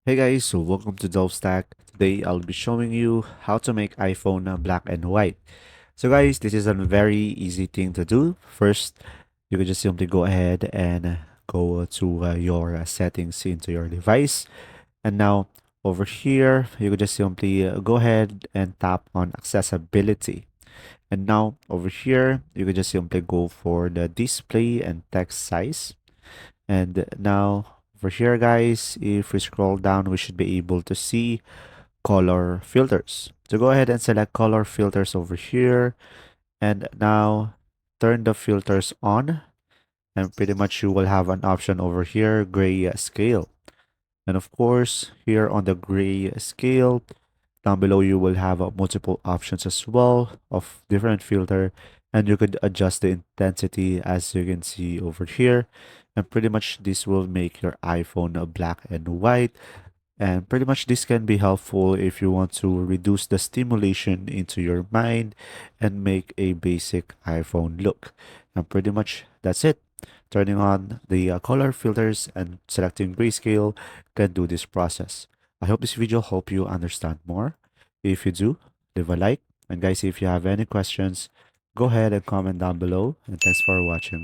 Hey guys, so welcome to Stack. Today I'll be showing you how to make iPhone black and white. So guys, this is a very easy thing to do. First, you can just simply go ahead and go to your settings into your device. And now over here, you can just simply go ahead and tap on accessibility. And now over here, you can just simply go for the display and text size. And now over here, guys, if we scroll down, we should be able to see color filters. So go ahead and select color filters over here. And now turn the filters on. And pretty much you will have an option over here, gray scale. And of course, here on the gray scale, down below you will have multiple options as well of different filter, and you could adjust the intensity as you can see over here. And pretty much this will make your iPhone black and white. And pretty much this can be helpful if you want to reduce the stimulation into your mind and make a basic iPhone look. And pretty much that's it. Turning on the color filters and selecting grayscale can do this process. I hope this video helped you understand more. If you do, leave a like. And guys, if you have any questions, go ahead and comment down below. And thanks for watching.